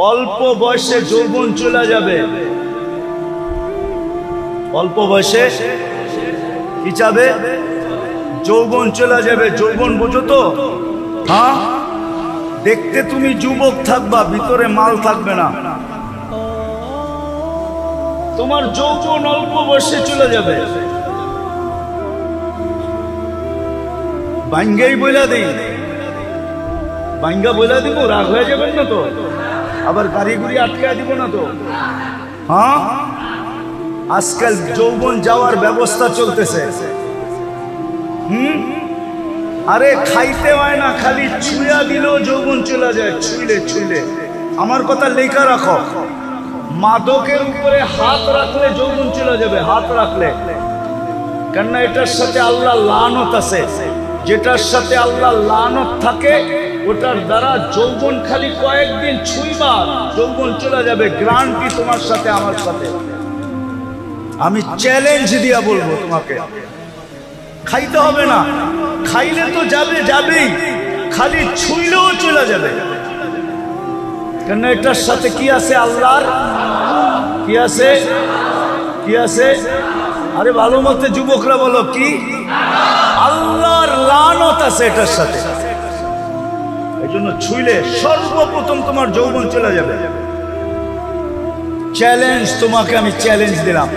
অল্প বয়সে যৌবন চলে যাবে, অল্প বয়সে কি যাবে? যৌবন চলে যাবে। যৌবন বোঝো তো? হ্যাঁ, দেখতে তুমি যুবক থাকবা, ভিতরে মাল থাকবে না। তোমার যৌবন অল্প বয়সে চলে যাবে। বাঙ্গাই বইলা দিই, বাঙ্গা বইলা দিব, রাগ হয়ে যাবেন না তো? আবার গাড়ি গুড়ি আটকা দিব না তো? হ্যাঁ, আজকাল যৌবন যাওয়ার ব্যবস্থা চলতেছে। আরে খাইতে হয় না, খালি ছুঁয়া দিলেও যৌবন চলে যায়। ছুঁইলে ছুঁইলে, আমার কথা লেখা রাখো, মাদকের উপরে হাত রাখলে যৌবন চলে যাবে। হাত রাখলে, কেননা এটার সাথে আল্লাহ লানত আছে। যেটার সাথে আল্লাহ লানত থাকে ওটার দ্বারা যৌবন খালি কয়েকদিন ছুঁইবা, যৌবন চলে যাবে। গ্যারান্টি তোমার সাথে আমার সাথে, আমি চ্যালেঞ্জ দিয়া বলবো তোমাকে। খাইতে হবে না, খাইলে তো যাবে, যাবেই, খালি ছুঁইলেও চলে যাবে। কেন এটার সাথে কি আছে? আল্লাহর কি আছে? কি আছে? আরে ভালো মতে যুবকরা বলো, কি? আল্লাহর লানত আছে এটার সাথে। এই জন্য ছুঁইলে সর্বপ্রথম তোমার যৌবন চলে যাবে। চ্যালেঞ্জ তোমাকে আমি চ্যালেঞ্জ দিলাম।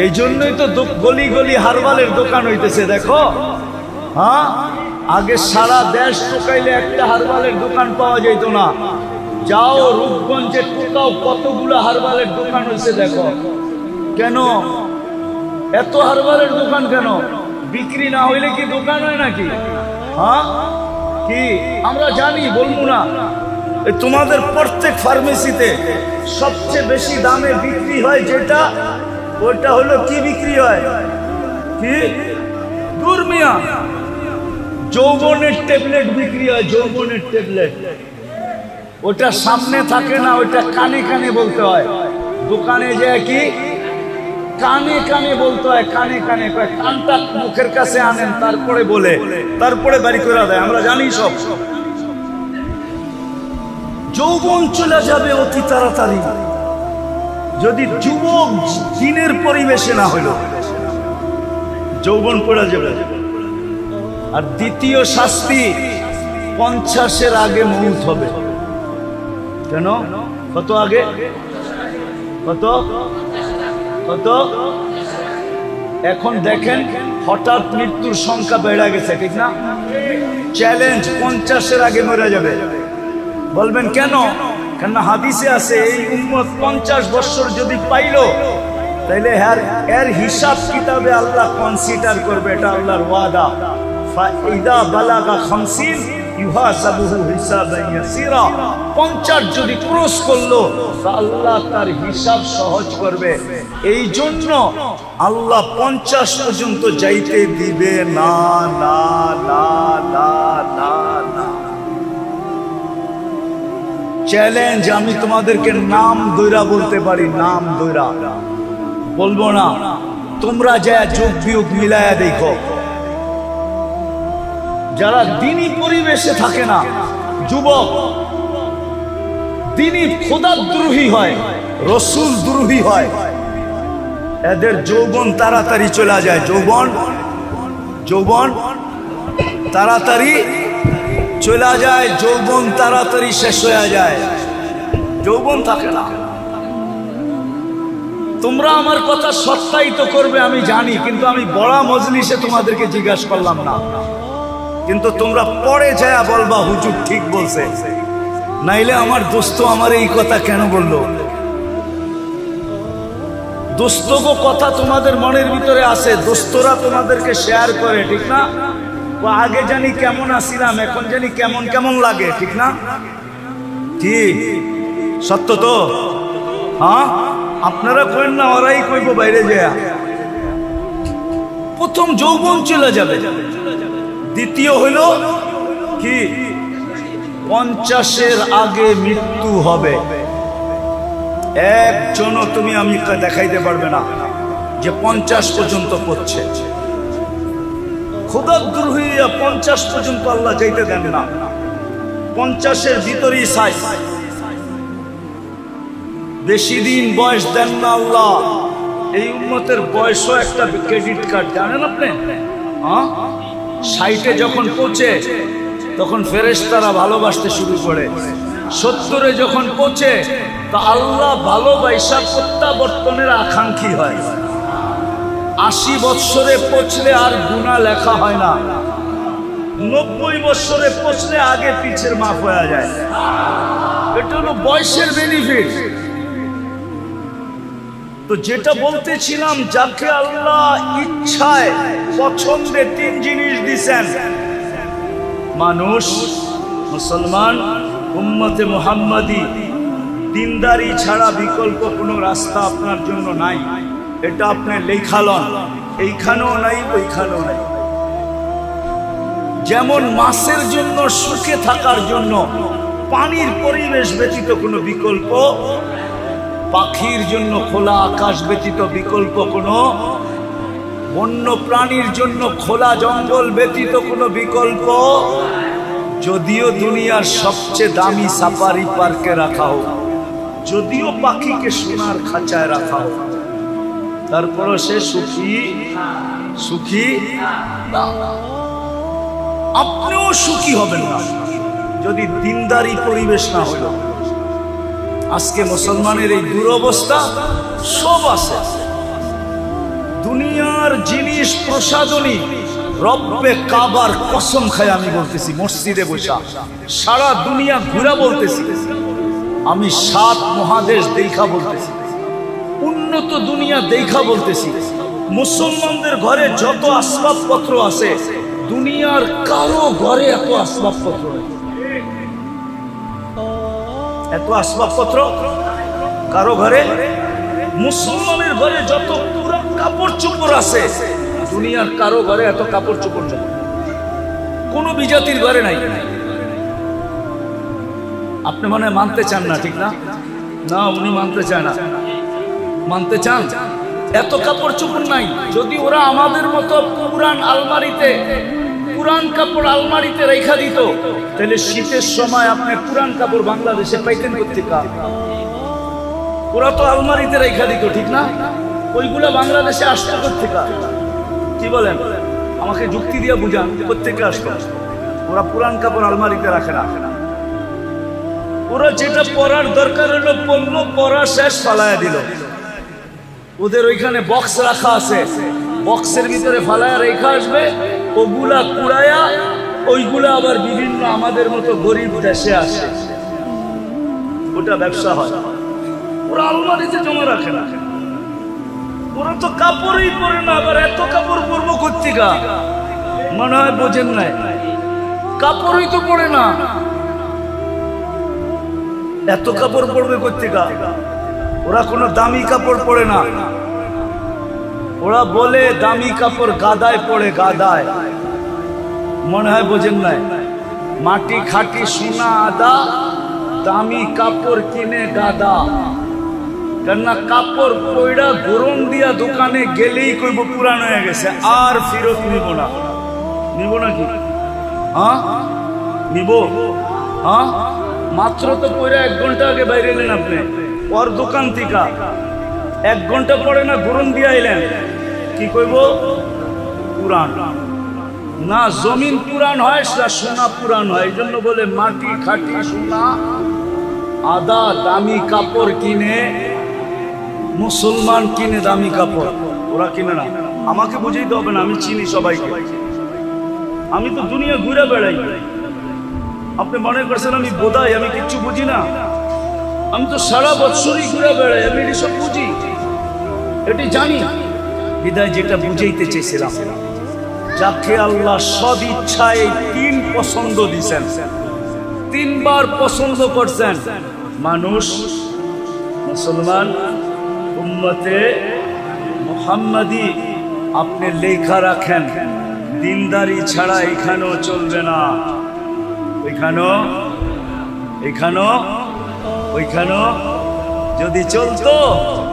এই জন্যই তো গলি গলি হারবালের দোকান হইতেছে, দেখো। হ্যাঁ, আগে সারা দেশ টোকাইলে একটা হারবালের দোকান পাওয়া যেত না। যাও রূপগঞ্জে টোকাও, কতগুলো হারবালের দোকান হয়েছে দেখো। কেন এত হারবালের দোকান? কেন বিক্রি না হইলে কি দোকান হয় নাকি? হ্যাঁ, কি আমরা জানি, বলবো না? তোমাদের প্রত্যেক ফার্মেসিতে সবচেয়ে বেশি দামে বিক্রি হয় যেটা, ওটা হলো কি বিক্রি হয়? কি? দুর্মিয়া যৌবনের ট্যাবলেট বিক্রি হয়। যৌবনের ট্যাবলেট, ওটা সামনে থাকে না, ওটা কানে কানে বলতে হয়। দোকানে যায় কি কানে কানে বলতে হয়, কানে কানে। কানটা মুখের কাছে আনেন, তারপরে বলে, তারপরে বাড়ি করে দেয়। আমরা জানি সব। যৌবন চলে যাবে অতি তাড়াতাড়ি যদি যুবক দিনের পরিবেশে না হইল, যৌবন পড়ে যাবে। আর দ্বিতীয় শাস্তি, 50-এর আগে মউত হবে। কেন? কত আগে? কত কত? এখন দেখেন হঠাৎ মৃত্যুর সংখ্যা বেড়ে গেছে, ঠিক না? চ্যালেঞ্জ, 50-এর আগে মরে যাবে। বলবেন কেন? কেন হাদিসে আছে এই উম্মত 50 বছর যদি পাইলো, তাইলে এর হিসাব কিতাবে আল্লাহ কনসিডার করবে। এটা আল্লাহর ওয়াদা। ফাইদা বালাগা 50 ইউহাসাবুহু হিসাবান ইয়াসিরা। 50 যদি ক্রস করলো, আল্লাহ তার হিসাব সহজ করবে। এই জন্য আল্লাহ 50 পর্যন্ত যাইতে দিবে না, না, না, না, না, না। চ্যালেঞ্জ, আমি তোমাদেরকে নাম দৈরা বলতে পারি, নাম দৈরা বলবো না। তোমরা যা যোগ বিয়োগ মিলায়া দেখো, যারা দিনী পরিবেশে থাকে না, যুবক, দিনী খোদাদ্রোহী হয়, রসুল দ্রোহী হয়, এদের যৌবন তাড়াতাড়ি চলে যায়। যৌবন যৌবন তাড়াতাড়ি চলে যায়, যৌবন তাড়াতাড়ি শেষ হয়ে যায়, যৌবন থাকে না। তোমরা আমার কথা সত্যায়িত করবে আমি জানি, কিন্তু আমি বড় মজলিসে তোমাদেরকে জিজ্ঞাসা করলাম না। কিন্তু তোমরা পরে যায় বলবা হুজুর ঠিক বলছে, নাইলে আমার দোস্ত আমার এই কথা কেন বললো? দোস্তগো কথা তোমাদের মনের ভিতরে আছে, দোস্তরা তোমাদেরকে শেয়ার করে, ঠিক না? আগে জানি কেমন আসিলাম, এখন জানি কেমন কেমন লাগে, ঠিক না? কি সত্য তো? হ্যাঁ, আপনারা কইন না, ওরাই কইব বাইরে যায়। প্রথম যৌবন চলে যাবে। দ্বিতীয় হইল কি? 50-এর আগে মৃত্যু হবে। একজনও তুমি আমি দেখাইতে পারবে না যে 50 পর্যন্ত পড়ছে। খোদাদ্রোহী 50 পর্যন্ত আল্লাহ যাইতে দেন না। 50-এর ভিতরেই সাই। বেশি দিন বয়স দেন না আল্লাহ। এই উম্মতের বয়সও একটা ক্রেডিট কার্ড, জানেন আপনি? 60-এ যখন পৌঁছে তখন ফেরেশতারা ভালোবাসতে শুরু করে, 70-এ যখন পৌঁছে তা আল্লাহ ভালোবাসা প্রত্যাবর্তনের আকাঙ্ক্ষী হয়। 80 বৎসরে পৌঁছলে আর গুনাহ লেখা হয় না, 90 বৎসরে পৌঁছলে আগে পিছের মাফ হয়ে যায়। এটা হলো বয়সের বেনিফিট। তো যেটা বলতেছিলাম, যাকে আল্লাহ ইচ্ছায় পছন্দে 3 জিনিস দিছেন, মানুষ, মুসলমান, উম্মতে মুহাম্মাদি, দিনদারি ছাড়া বিকল্প কোনো রাস্তা আপনার জন্য নাই। এটা আপনি লেখালন, এইখানেও নাই ওইখানেও নাই। যেমন মাছের জন্য সুখে থাকার জন্য পানির পরিবেশ ব্যতীত কোনো বিকল্প, পাখির জন্য খোলা আকাশ ব্যতীত বিকল্প কোনো, বন্য প্রাণীর জন্য খোলা জঙ্গল ব্যতীত কোনো বিকল্প, যদিও দুনিয়ার সবচেয়ে দামি সাফারি পার্কে রাখা হোক, যদিও পাখিকে সোনার খাঁচায় রাখা হোক, তারপরও সে সুখী না। আপনিও সুখী হবেন না যদি দিনদারি পরিবেশ না হইল। আজকে মুসলমানের এই দুরবস্থা। সব আছে, দুনিয়ার জিনিস প্রসাধনী, রব্বে কাবার কসম খায় আমি বলতেছি, মসজিদে বসা সারা দুনিয়া ঘুরা বলতেছি, আমি 7 মহাদেশ দেখা বলতেছি, উন্নত দুনিয়া দেখা বলতেছি, মুসলমানদের ঘরে যত আসবাবপত্র আছে দুনিয়ার কারো ঘরে এত আসবাবপত্র নেই। এত আসবাবপত্র কারো ঘরে, মুসলমানের ঘরে যত পুরান কাপড় চোপড় আছে দুনিয়ার কারো ঘরে এত কাপড় চোপড় নেই, কোন বিজাতির ঘরে নাই। আপনি মনে মানতে চান না, ঠিক না? না, উনি মানতে চায় না। মানতে চান? এত কাপড় চোপড় নাই। যদি ওরা আমাদের মতো পুরান আলমারিতে, পুরান কাপড় আলমারিতে রেখা দিত, তাহলে শীতের সময় আপনি পুরান কাপড় বাংলাদেশে পাইতেন কোথেকে? ওরা তো আলমারিতে রেখা দিত, ঠিক না? ওইগুলা বাংলাদেশে আসতো কোথেকে? কি বলেন? আমাকে যুক্তি দিয়ে বুঝান, কোথেকে আসতো? ওরা পুরান কাপড় আলমারিতে রাখে না। ওরা যেটা পরার দরকার হলো পণ্য পরা শেষ ফালায়া দিল। ওদের ওইখানে বক্স রাখা আছে, বক্সের ভিতরে ফালায়া রেখা আসবে, ওগুলা কুড়ায়া ওইগুলা আবার বিভিন্ন আমাদের মতো গরিব দেশে আসে, ওটা ব্যবসা হয়। ওরা আলমারিতে জমা রাখে না। ওরা তো কাপড়ই পরে না, আবার এত কাপড় পরবো কোত্থেকে? মনে হয় বোঝেন নাই, কাপড়ই তো পরে না, এত কাপড় পরবে কোত্থেকে? ওরা কোনো দামি কাপড় পরে না। ওরা বলে দামি কাপড় গাদায় পড়ে, গাদায়। মনে হয় বোঝেন নাই, মাটি খাটি সোনা আদা, দামি কাপড় কিনে গাদা। কেননা কাপড় পয়ড়া গরম দিয়া দোকানে গেলেই কইব পুরান হয়ে গেছে, আর ফেরত নিব না। নিব নাকি? হ্যাঁ নিব। হ্যাঁ, মাত্র তো পয়ড়া 1 ঘন্টা আগে বাইরে এলেন আপনি ওর দোকান থেকে, 1 ঘন্টা পরে না গরম দিয়ে আইলেন, কি কইব? পুরান না। জমিন পুরান হয় না সোনা পুরান হয়, এই জন্য বলে মাটি খাটি সোনা আদা। দামি কাপড় কিনে মুসলমান, কিনে দামি কাপড়, ওরা কিনে না। আমাকে বুঝাইতে হবে না, আমি চিনি সবাইকে, আমি তো দুনিয়া ঘুরে বেড়াই। আপনি মনে করছেন আমি বোধাই, আমি কিচ্ছু বুঝি না? আমি তো সারা বছরই ঘুরে বেড়াই, আমি এটি সব বুঝি, এটি জানি। বিদায় যেটা বুঝাইতে চেয়েছিলাম, যাকে আল্লাহ সদ ইচ্ছায় 3 পছন্দ দিছেন, 3 বার পছন্দ করছেন, মানুষ, মুসলমান, উম্মতে মুহাম্মাদি, আপনি লেখা রাখেন, দিনদারি ছাড়া এখানেও চলবে না, ওইখানেও যদি চলতো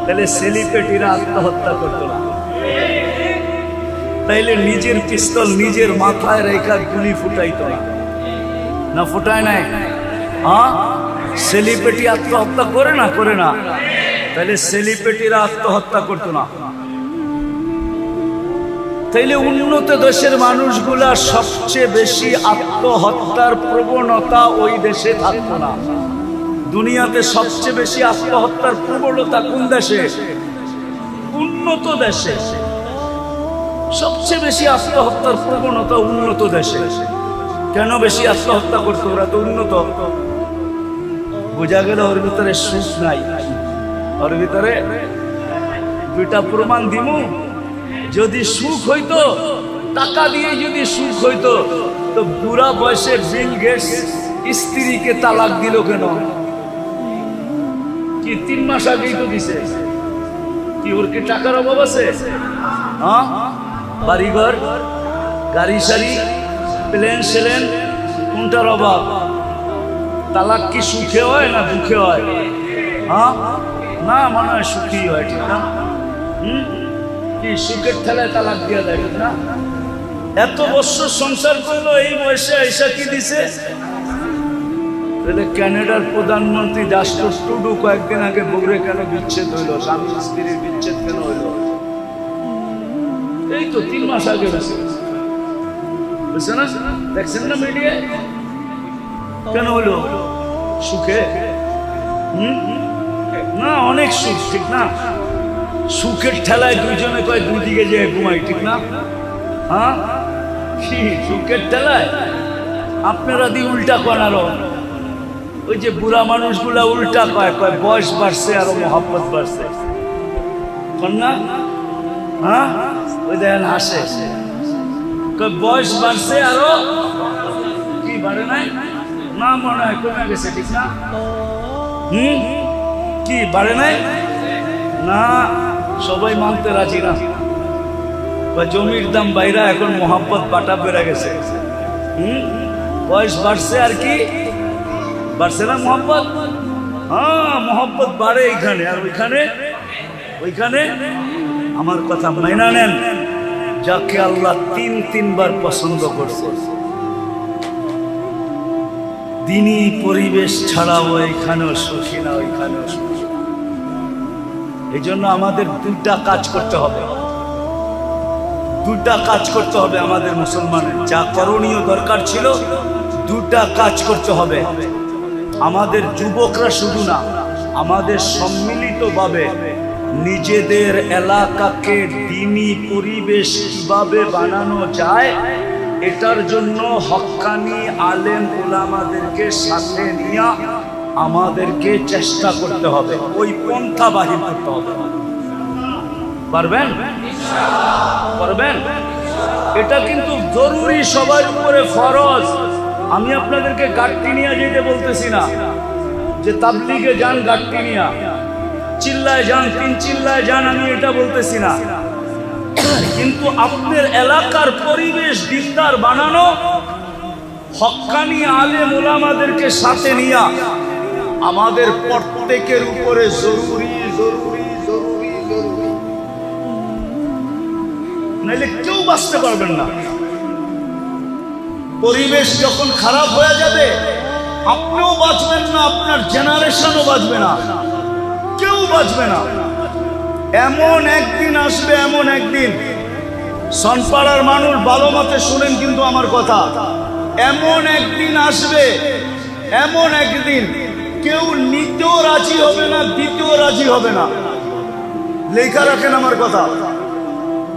তাহলে সেলিব্রিটিরা আত্মহত্যা করতো না, তাইলে নিজের পিস্তল নিজের মাথায় রেখা গুলি ফুটাইতো না। ফুটায় নাই? হ্যাঁ, সেলিব্রিটি আত্মহত্যা করে না? করে না? তাহলে সেলিব্রিটিরা আত্মহত্যা করতো না? তাইলে উন্নত দেশের মানুষগুলা সবচেয়ে বেশি আত্মহত্যার প্রবণতা ওই দেশে থাকতো না। দুনিয়াতে সবচেয়ে বেশি আত্মহত্যার প্রবণতা কোন দেশে? উন্নত দেশে। সবচেয়ে বেশি আত্মহত্যার প্রবণতা উন্নত দেশে। কেন বেশি আত্মহত্যা করতো? ওরা তো উন্নত। বোঝা গেল ওর ভিতরে সুখ নাই। ওর ভিতরে দুইটা প্রমাণ দিমু। যদি সুখ হইতো, টাকা দিয়ে যদি সুখ হইতো, তো বুড়া বয়সে বিল গেটস স্ত্রীকে তালাক দিল কেন? কি 3 মাস আগেই তো দিছে। কি ওর কি টাকার অভাব আছে? হ্যাঁ, বাড়িঘর, গাড়ি সারি, প্লেন সেলেন, কোনটার অভাব? তালাক কি সুখে হয় না দুঃখে হয়? হ্যাঁ, না, মনে হয় সুখী হয়। ঠিক না? কি সুখের ঠেলায় তালাক দিয়া দেয়? ঠিক না? এত বছর সংসার করলো, এই বয়সে এসে কি দিছে? ক্যানাডার প্রধানমন্ত্রী জাস্টিস ট্রুডো কয়েকদিন আগে বগুড়ে কেন বিচ্ছেদ হইল? স্বামী স্ত্রীর বিচ্ছেদ কেন হইল? এই তো 3 মাস আগে হয়েছে। বুঝছে না? দেখছেন না মিডিয়ায়? কেন হলো? সুখে? না, অনেক সুখ। ঠিক না? সুখের ঠেলায় দুইজনে কয় দুই দিকে যে ঘুমাই। ঠিক না? হ্যাঁ, কি সুখের ঠেলায়? আপনারা দি উল্টা কন। আরো ওই যে বুড়া মানুষগুলা উল্টা কয়, কয় বয়স বাড়ছে আরো মহব্বত বাড়ছে। না? হ্যাঁ, ওই দেখেন হাসে। কয় বয়স বাড়ছে আরো কি বাড়ে নাই? না, মনে হয় কমে গেছে। ঠিক না? কি বাড়ে নাই? না, সবাই মানতে রাজি না। জমির দাম বাইরা, এখন মহব্বত বাটা বেড়ে গেছে। বয়স বাড়ছে আর কি বাড়ছে না মহব্বত? হ্যাঁ, মহব্বত বাড়ে এইখানে আর ওইখানে। ওইখানে আমার কথা মাইনা নেন, যাকে আল্লাহ 3বার পছন্দ করছে। দিনই পরিবেশ ছাড়াও এখানেও সুখী না, ওইখানেও সুখী। এই জন্য আমাদের দুইটা কাজ করতে হবে। দুইটা কাজ করতে হবে আমাদের মুসলমানের। যা করণীয় দরকার ছিল, দুটা কাজ করতে হবে। আমাদের যুবকরা শুধু না, আমাদের সম্মিলিতভাবে নিজেদের এলাকাকে দ্বীনি পরিবেশ কিভাবে বানানো যায়, এটার জন্য হক্কানি আলেম ওলামাদেরকে সাথে নিয়ে আমাদেরকে চেষ্টা করতে হবে। ওই পন্থা বাহির করতে হবে। পারবেন? পারবেন? এটা কিন্তু জরুরি, সবার উপরে ফরজ। আমি আপনাদেরকে গাট্টি নিয়ে যেতে বলতেছি না যে তাবলিগে যান গাট্টি নিয়া, চিল্লায় যান, 3 চিল্লায় যান, আমি এটা বলতেছি না। কিন্তু আপনার এলাকার পরিবেশ দিকদার বানানো, হক্কানি আলেম ওলামাদেরকে সাথে নিয়া আমাদের প্রত্যেকের উপরে জরুরি জরুরি জরুরি জরুরি। নাইলে কেউ বাঁচতে পারবেন না। পরিবেশ যখন খারাপ হয়ে যাবে, আপনিও বাঁচবেন না, আপনার জেনারেশনও বাঁচবে না, কেউ বাঁচবে না। এমন একদিন আসবে, এমন একদিন, সনপাড়ার মানুষ ভালো মতে শুনেন কিন্তু আমার কথা, এমন একদিন আসবে, এমন একদিন কেউ নিতেও রাজি হবে না, দিতেও রাজি হবে না। লেখা রাখেন আমার কথা।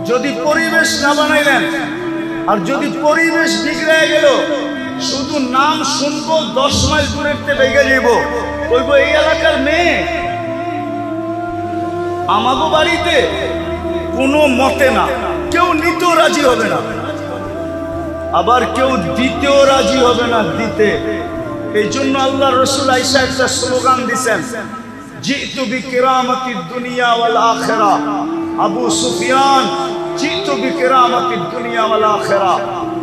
যদি পরিবেশ না বানাইলেন, আর যদি পরিবেশ বিগড়ে গেল, শুধু নাম শুনবো, 10 মাইল দূরের বেগে যাব, বলব এই এলাকার মেয়ে আমাগো বাড়িতে, কোনো মতে না। কেউ নিতেও রাজি হবে না, আবার কেউ দিতেও রাজি হবে না, দিতে। এই জন্য আল্লাহ রসুল আয়েশা একটা স্লোগান দিচ্ছেন, জিতু বিকিরামাতিদ দুনিয়া ওয়াল আখিরা। আবু সুফিয়ান, জিতু বিকিরামাতিদ দুনিয়া ওয়াল আখিরা।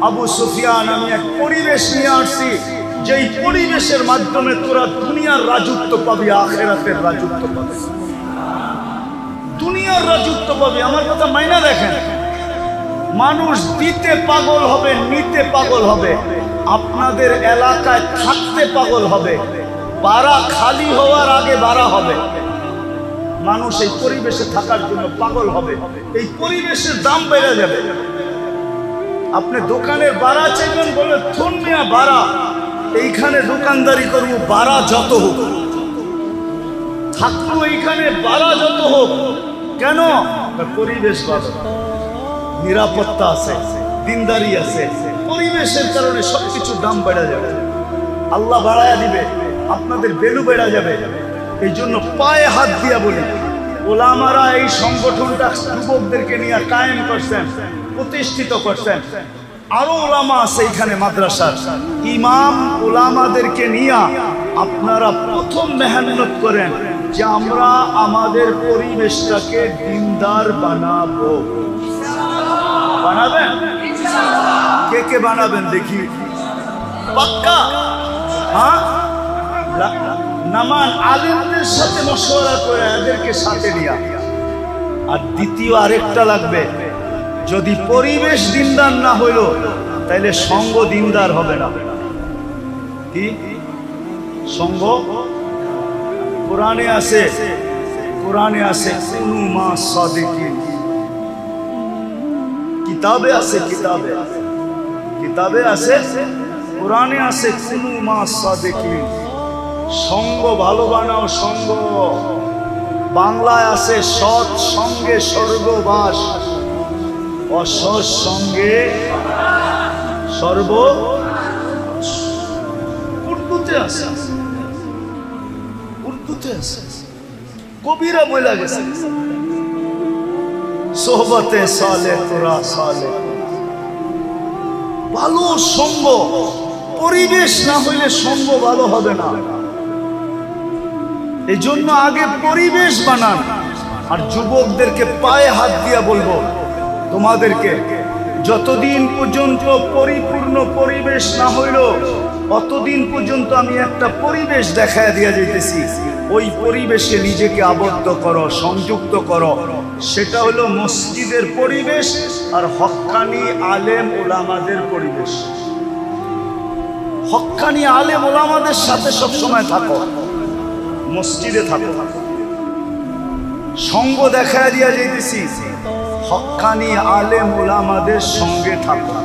আবু সুফিয়ান, আমি এক পরিবেশ নিয়ে আসছি, যেই পরিবেশের মাধ্যমে তোরা দুনিয়ার রাজত্ব পাবি, আখিরাতের রাজত্ব পাবি, দুনিয়ার রাজত্ব পাবি। আমার কথা মাইনা দেখেন। মানুষ দিতে পাগল হবে, নিতে পাগল হবে, আপনাদের এলাকায় থাকতে পাগল হবে, বাড়া খালি হওয়ার আগে বাড়া হবে। মানুষ এই পরিবেশে থাকার জন্য পাগল হবে, এই পরিবেশের দাম বেড়ে যাবে। আপনি দোকানের বাড়া চাইবেন, বলে থুনমিয়া বাড়া, এইখানে দোকানদারি করবো, বাড়া যত হোক থাকবো, এইখানে বাড়া যত হোক। কেন? পরিবেশ ভালো, নিরাপত্তা আছে, দিনদারি আছে, পরিবেশের কারণে সবকিছু দাম বেড়ে যাবে। আল্লাহ বাড়ায়া দিবে, আপনাদের ভ্যালু বেড়ে যাবে। এই জন্য পায়ে হাত দিয়া বলি, ওলামারা এই সংগঠনটা যুবকদেরকে নিয়ে কায়েম করছেন, প্রতিষ্ঠিত করছেন। আরো ওলামা আছে এখানে মাদ্রাসার ইমাম, ওলামাদেরকে নিয়ে আপনারা প্রথম মেহনত করেন যে আমরা আমাদের পরিবেশটাকে দিনদার বানাবো। বানাবেন? কে কে বানাবেন দেখি? পাক্কা? হ্যাঁ, নামান আলেমদের সাথে মশওয়ারা করে এদেরকে সাথে নিয়া। আর দ্বিতীয় আরেকটা লাগবে, যদি পরিবেশ দিনদার না হইল তাইলে সঙ্গ দিনদার হবে না। কি সঙ্গ? কোরআনে আছে, কোরআনে আছে কুনু মা সাদিকিন, কিতাবে আছে, কিতাবে কিতাবে আছে, কোরআনে আছে কুনু মা সাদিকিন। সঙ্গ ভালো বানাও, সঙ্গ। বাংলায় আছে সৎ সঙ্গে স্বর্গবাস, অসৎ সঙ্গে সর্ব। উর্দুতে আছে, উর্দুতে আছে, কবিরা বলে গেছে সোহবতে সালে তোরা সালে। ভালো সঙ্গ, পরিবেশ না হইলে সঙ্গ ভালো হবে না। এই জন্য আগে পরিবেশ বানান। আর যুবকদেরকে পায়ে হাত দিয়া বলবো, তোমাদেরকে যতদিন পর্যন্ত পরিপূর্ণ পরিবেশ না হইল অতদিন পর্যন্ত আমি একটা পরিবেশ দেখায় দিয়া যাইতেছি। ওই পরিবেশে নিজেকে আবদ্ধ করো, সংযুক্ত করো। সেটা হলো মসজিদের পরিবেশ আর হক্কানি আলেম ওলামাদের পরিবেশ। হক্কানি আলেম ওলামাদের সাথে সবসময় থাকো, মসজিদে থাকো। সঙ্গ দেখায় দিয়া যাইতেছি, হক্কানি আলেম ওলামাদের সঙ্গে থাকো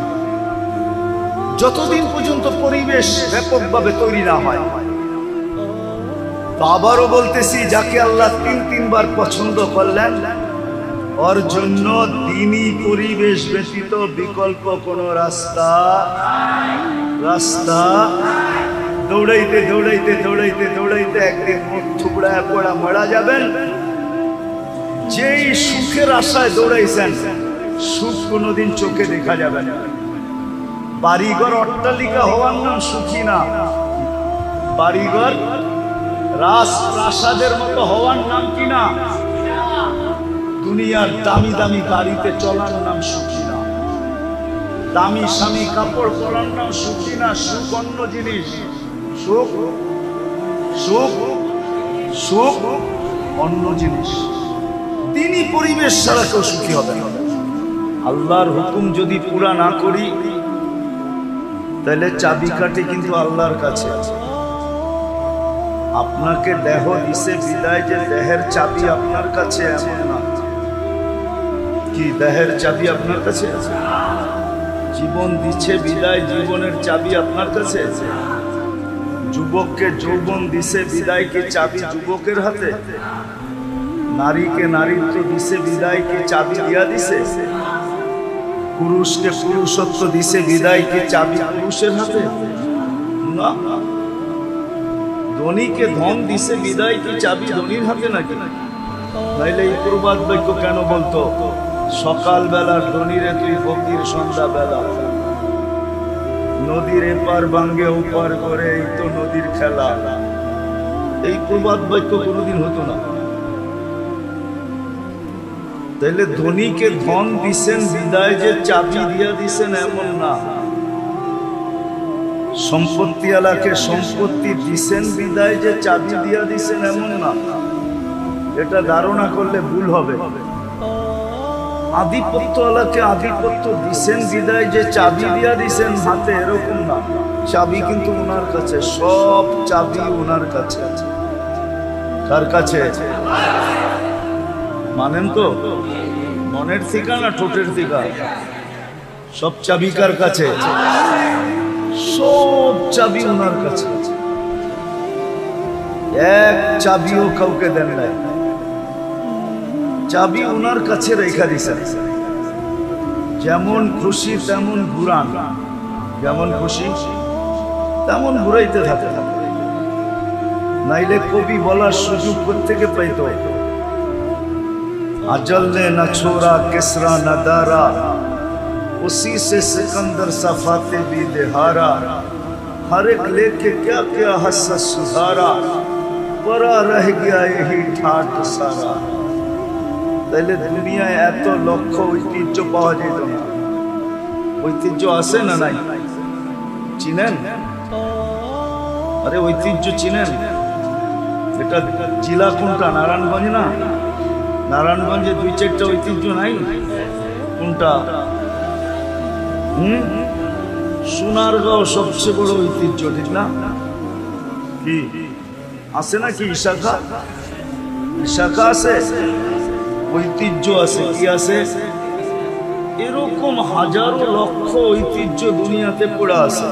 যতদিন পর্যন্ত পরিবেশ ব্যাপকভাবে তৈরি না হয়। তো আবারও বলতেছি, যাকে আল্লাহ তিনবার পছন্দ করলেন ওর জন্য দ্বীনি পরিবেশ ব্যতীত বিকল্প কোনো রাস্তা দৌড়াইতে দৌড়াইতে দৌড়াইতে দৌড়াইতে একদিন মুখ থুবড়ায় পড়া মারা যাবেন। যেই সুখের আশায় দৌড়াইছেন, সুখ কোনোদিন চোখে দেখা যাবে না। বাড়িঘর অট্টালিকা হওয়ার নাম সুখী না, বাড়িঘর রাজপ্রাসাদের মতো হওয়ার নাম কি না? দুনিয়ার দামি দামি গাড়িতে চলার নাম সুখী না, দামি স্বামী কাপড় পরার নাম সুখী না। সুখ অন্য জিনিস, সুখ সুখ সুখ অন্য জিনিস। তিনি পরিবেশ ছাড়া কেউ সুখী হবে না। আল্লাহর হুকুম যদি পুরা না করি তাহলে চাবিকাঠি কিন্তু আল্লাহর কাছে আছে। আপনাকে দেহ দিছে বিদায় যে দেহের চাবি আপনার কাছে এমন না। কি দেহের চাবি আপনার কাছে আছে? জীবন দিচ্ছে বিদায়, জীবনের চাবি আপনার কাছে আছে। যুবককে যৌবন দিছে বিদায়, কি চাবি যুবকের হাতে? নারীকে নারীত্ব দিছে বিদায়, কি চাবি দিয়া দিছে? পুরুষকে পুরুষত্ব দিছে বিদায়, কি চাবি পুরুষের হাতে? না। ধনীকে ধন দিছে বিদায়, কি চাবি ধনীর হাতে নাকি? নাইলে এই প্রবাদ বাক্য কেন বলতো, সকাল বেলার ধনীরে তুই ফকির, সন্ধ্যা বেলা নদীর এপার ভাঙ্গে ওপার করে, এই তো নদীর খেলা। এই প্রবাদ বাক্য কোনোদিন হতো না। তাইলে ধনীকে ধন দিছেন বিদায় যে চাবি দিয়া দিছেন এমন না। সম্পত্তি আলাকে সম্পত্তি দিছেন বিদায় যে চাবি দিয়া দিছেন এমন না। এটা ধারণা করলে ভুল হবে। আধিপত্য আলাকে আধিপত্য দিছেন বিদায় যে চাবি দিয়া দিছেন হাতে, এরকম না। চাবি কিন্তু ওনার কাছে, সব চাবি ওনার কাছে। কার কাছে? মানেন তো? মনের থিকা না ঠোঁটের থিকা? সব চাবি কার কাছে? সব চাবি ওনার কাছে। এক চাবিও কাউকে দেন নাই, চাবি ওনার কাছে রেখা দিছেন। যেমন খুশি তেমন ঘুরান, যেমন খুশি তেমন ঘুরাইতে থাকে। নাইলে কবি বলার সুযোগ কোত্থেকে পাইত? अजल ने न छोड़ा किसरा न दारा, उसी से सिकंदर सफाते भी देहारा, हर एक लेके क्या क्या हसस सुधारा, परा रह गया यही ठाट सारा। তাইলে দুনিয়ায় এত লক্ষ ঐতিহ্য পাওয়া যেত না। ঐতিহ্য আছে না নাই? চিনেন? আরে ঐতিহ্য চিনেন? এটা জেলা কোনটা? নারায়ণগঞ্জ না? নারায়ণগঞ্জে 2-4টা ঐতিহ্য নাই? কোনটা? সোনারগাঁও সবচেয়ে বড় ঐতিহ্য, ঠিক না? কি আছে নাকি? শাখা শাখা আছে, ঐতিহ্য আছে। কি আছে? এরকম হাজারো লক্ষ ঐতিহ্য দুনিয়াতে পড়ে আছে।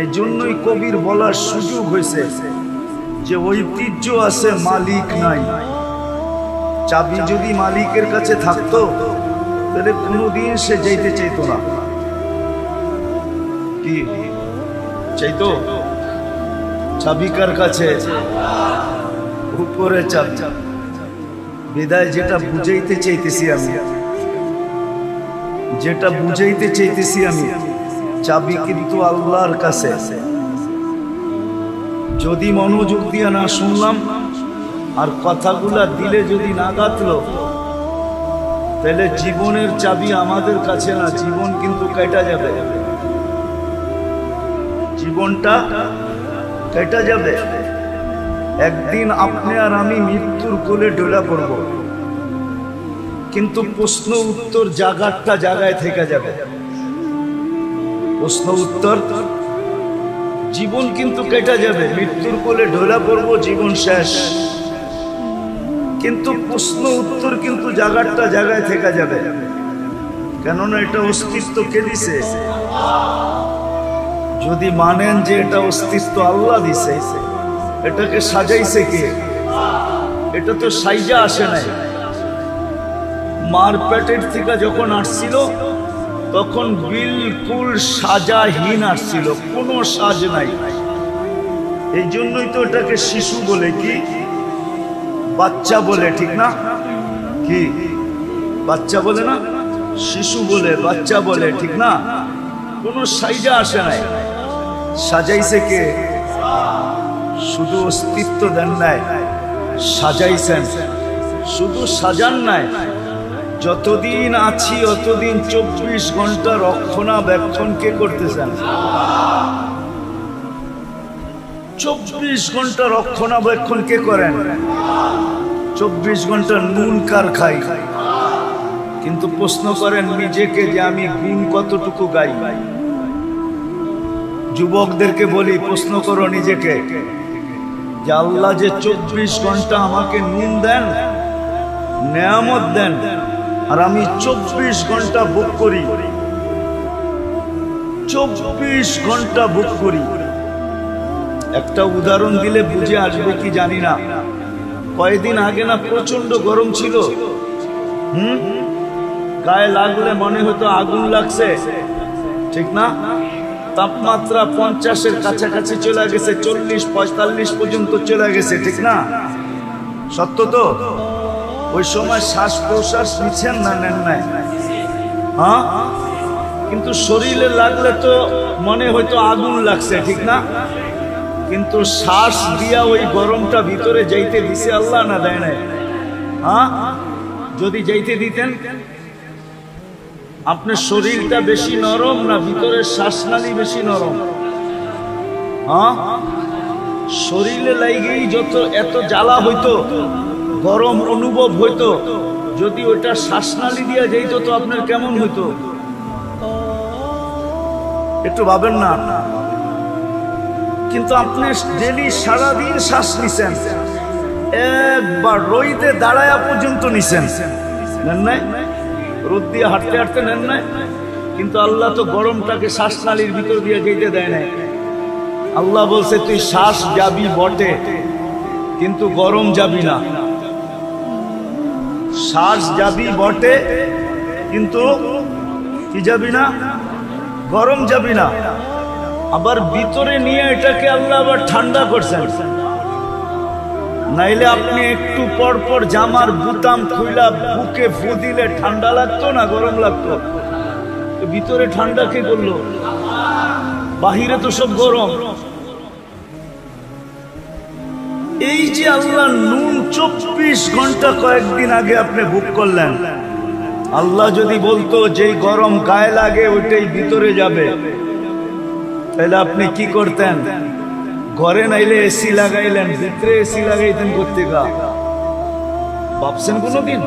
এই জন্যই কবির বলার সুযোগ হয়েছে যে ঐতিহ্য আছে, মালিক নাই। চাবি যদি মালিকের কাছে থাকতো তাহলে কোনোদিন সে যাইতে চাইতো না। কি চাইতো? চাবি কার কাছে? উপরে চাবি। বিদায় যেটা বুঝাইতে চাইতেছি আমি, যেটা বুঝাইতে চাইতেছি আমি, চাবি কিন্তু আল্লাহর কাছে। যদি মনোযোগ দিয়ে না শুনলাম আর কথাগুলা দিলে যদি না গাঁথলো, তাহলে জীবনের চাবি আমাদের কাছে না, জীবন কিন্তু কেটে যাবে। জীবনটা কেটে যাবে। একদিন আপনি আর আমি মৃত্যুর কোলে ডোলা পড়ব, কিন্তু প্রশ্ন উত্তর জায়গাটা জায়গায় থেকে যাবে। প্রশ্ন উত্তর, জীবন কিন্তু কেটে যাবে। মৃত্যুর কোলে ঢোলা পড়ব, জীবন শেষ, কিন্তু প্রশ্ন উত্তর কিন্তু জায়গাটা জায়গায় থেকে যাবে। কেননা এটা অস্তিত্ব কে দিছে? যদি মানেন যে এটা অস্তিত্ব আল্লাহ দিছে, এটাকে সাজাইছে কে? এটা তো সাইজা আসে নাই। মার পেটের থেকে যখন আসছিল তখন বিলকুল সাজাহীন আসছিল, কোনো সাজ নাই। এই জন্যই তো এটাকে শিশু বলে, কি বাচ্চা বলে, ঠিক না? কি বাচ্চা বলে না? শিশু বলে, বাচ্চা বলে, ঠিক না? কোনো সাইজা আসে নাই। সাজাইছে কে? শুধু অস্তিত্ব দেন নাই, সাজাইছেন। শুধু সাজান নাই, যতদিন আছি অতদিন 24 ঘন্টা রক্ষণাবেক্ষণ কে করতেছেন? 24 ঘন্টা রক্ষণাবেক্ষণ কে করেন? 24 ঘন্টা নুন কার খাই? কিন্তু প্রশ্ন করেন নিজেকে যে আমি গুণ কতটুকু গাই? যুবকদেরকে বলি, প্রশ্ন করো নিজেকে যে আল্লাহ যে 24 ঘন্টা আমাকে নুন দেন, নেয়ামত দেন, আর আমি 24 ঘন্টা ভোগ করি, 24 ঘন্টা ভোগ করি। একটা উদাহরণ দিলে বুঝে আসবে কি জানি না। কয়েকদিন আগে না প্রচন্ড গরম ছিল, গায়ে লাগলে মনে হতো আগুন লাগছে, ঠিক না? তাপমাত্রা 50-এর কাছাকাছি চলে গেছে, 40-45 পর্যন্ত চলে গেছে, ঠিক না? সত্য তো? ওই সময় শ্বাস প্রশ্বাস নিচ্ছেন না, নেন নাই? হ্যাঁ, কিন্তু শরীরে লাগলে তো মনে হয়তো আগুন লাগছে, ঠিক না? কিন্তু শ্বাস দিয়া ওই গরমটা ভিতরে যাইতে দিছে আল্লাহ না দেয় নাই? হ্যাঁ, যদি যাইতে দিতেন, আপনার শরীরটা বেশি নরম না ভিতরের শ্বাসনালী বেশি নরম? হ্যাঁ, শরীরে লাগেই যত এত জ্বালা হইতো, গরম অনুভব হইতো, যদি ওইটা শ্বাসনালী দিয়া যাইতো তো আপনার কেমন হইতো? একটু ভাবেন না? কিন্তু আপনি ডেলি সারাদিন শ্বাস নিছেন, একবার রইতে দাঁড়ায়া পর্যন্ত নিছেন, নেন নাই? রোদ দিয়ে হাঁটতে হাঁটতে নেন নাই? কিন্তু আল্লাহ তো গরমটাকে শ্বাসনালীর ভিতর দিয়ে যেতে দেয় নাই। আল্লাহ বলছে তুই শ্বাস যাবি বটে, কিন্তু গরম যাবি না। শ্বাস যাবি বটে, কিন্তু কি যাবি না? গরম যাবি না। আবার ভিতরে নিয়ে এটাকে আল্লাহ আবার ঠান্ডা করছেন। নাইলে আপনি একটু পর পর জামার বুতাম খুইলা বুকে ফু দিলে ঠান্ডা লাগতো না গরম লাগতো? ভিতরে ঠান্ডা কে করলো? বাহিরে তো সব গরম। এই যে আল্লাহ নুন 24 ঘন্টা কয়েকদিন আগে আপনি ভোগ করলেন, আল্লাহ যদি বলতো যেই গরম গায়ে লাগে ওইটাই ভিতরে যাবে, তাহলে আপনি কি করতেন? ঘরে নাইলে এসি লাগাইলেন, ভিতরে এসি লাগাইতেন কোত্থেকা? ভাবছেন কোনোদিন?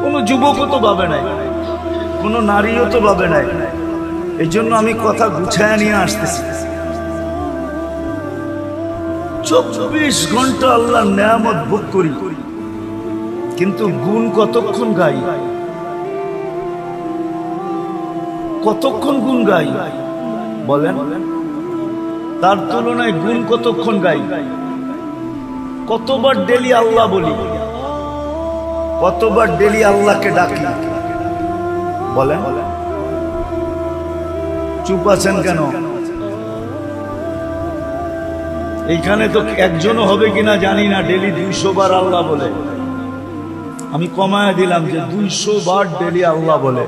কোনো যুবকও তো ভাবে নাই, কোনো নারীও তো ভাবে নাই। এই জন্য আমি কথা গুছায় নিয়ে আসতেছি। 24 ঘন্টা আল্লাহর নেয়ামত ভোগ করি, কিন্তু গুণ কতক্ষণ গাই? কতক্ষণ গুণ গাই বলেন? তার তুলনায় গুণ কতক্ষণ গাই? কতবার ডেলি আল্লাহ বলি, কতবার ডেলি আল্লাহকে ডাকি বলেন? চুপ আছেন কেন? এইখানে তো একজনও হবে কিনা জানি না ডেলি 200 বার আল্লাহ বলে। আমি কমায় দিলাম যে 200 বার ডেলি আল্লাহ বলে,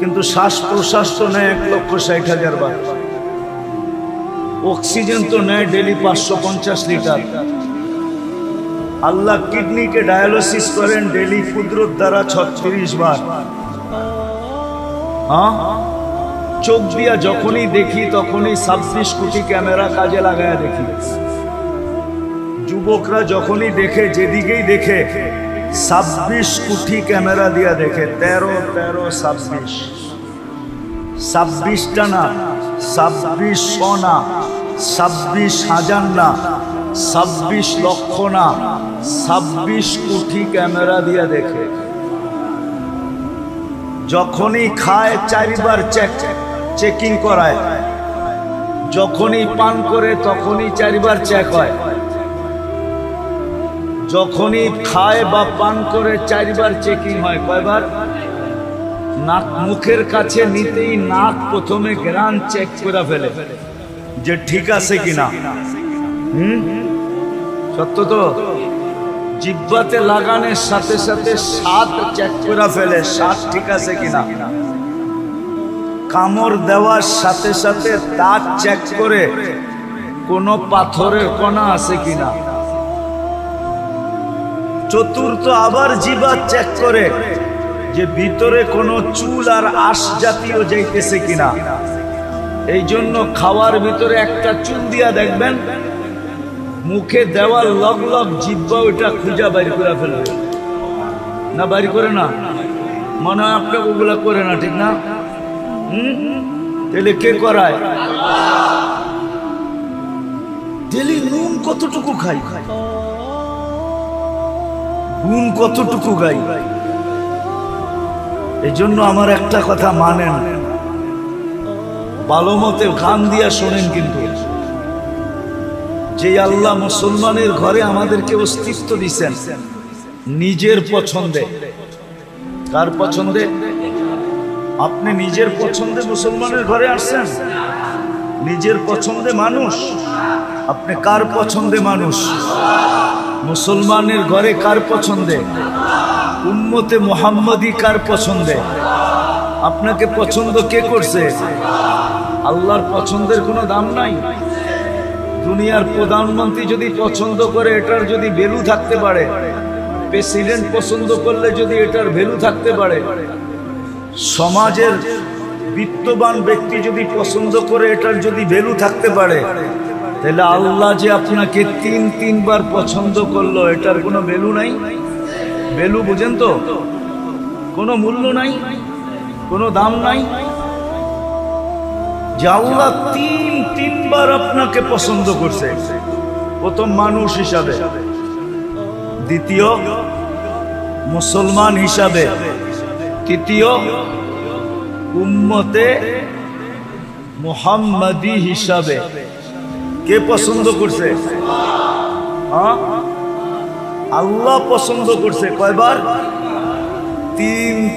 কিন্তু শ্বাস প্রশ্বাস তো নেয় 1,60,000 বার। অক্সিজেন তো নেয় ডেলি 550 লিটার। আল্লাহ কিডনিকে ডায়ালিসিস করেন ডেলি কুদরত দ্বারা 36 বার। হ্যাঁ, চোখ দিয়া যখনই দেখি তখনই 26 কোটি ক্যামেরা কাজে লাগায় দেখি। যুবকরা যখনই দেখে, যেদিকেই দেখে 26 কোটি ক্যামেরা দিয়া দেখে। 13 13 26, 26টা না, 2600 না, 26,000 না, 26 লক্ষ না, 26 কোটি ক্যামেরা দিয়া দেখে। যখনই খায় 4 বার চেকিং করায়, যখনই পান করে তখনই 4 বার চেক হয়। যখনই খায় বা পান করে 4 বার চেকিং হয়। কয়বার? নাক মুখের কাছে নিতেই নাক প্রথমে গ্রান চেক করে ফেলে যে ঠিক আছে কিনা। সত্য তো? জিহ্বাতে লাগানোর সাথে সাথে স্বাদ চেক করে ফেলে, স্বাদ ঠিক আছে কিনা। কামড় দেওয়ার সাথে সাথে দাঁত চেক করে কোনো পাথরের কণা আছে কিনা। চতুর্থ আবার জিহ্বা চেক করে যে ভিতরে কোনো চুল আর আঁশ জাতীয় যাইতেছে কিনা। এই জন্য খাওয়ার ভিতরে একটা চুল দিয়া দেখবেন, মুখে দেওয়ার লগ লগ জিহ্বা ওইটা খুঁজা বাইর করে ফেলবে না? বাইর করে না? মনে হয় আপনাকে ওগুলা করে না, ঠিক না? তাহলে কে করায়? ডেলি নুন কতটুকু খাই, গুণ কতটুকু গাই? এই জন্য আমার একটা কথা মানেন, ভালো মতে কান দিয়া শোনেন। কিন্তু যে আল্লাহ মুসলমানের ঘরে আমাদেরকে অস্তিত্ব দিচ্ছেন নিজের পছন্দে। কার পছন্দে? আপনি নিজের পছন্দে মুসলমানের ঘরে আসছেন, নিজের পছন্দে মানুষ। আপনি কার পছন্দে মানুষ? মুসলমানের ঘরে কার পছন্দে? উম্মতে মুহাম্মাদি কার পছন্দে? আপনাকে পছন্দ কে করছে? আল্লাহর পছন্দের কোনো দাম নাই। দুনিয়ার প্রধানমন্ত্রী যদি পছন্দ করে এটার যদি ভ্যালু থাকতে পারে, প্রেসিডেন্ট পছন্দ করলে যদি এটার ভ্যালু থাকতে পারে, সমাজের বিত্তবান ব্যক্তি যদি পছন্দ করে এটার যদি ভ্যালু থাকতে পারে, তাহলে আল্লাহ যে আপনাকে 3 বার পছন্দ করলো এটার কোনো ভ্যালু নাই। ভ্যালু বুঝেন তো? কোনো মূল্য নাই, কোনো দাম নাই। যে আল্লাহ তিনবার আপনাকে পছন্দ করছে। প্রথম মানুষ হিসাবে, দ্বিতীয় মুসলমান হিসাবে, তৃতীয় উম্মতে মুহাম্মাদি হিসাবে। কে পছন্দ করছে? আল্লাহ পছন্দ করছে। কয়বার?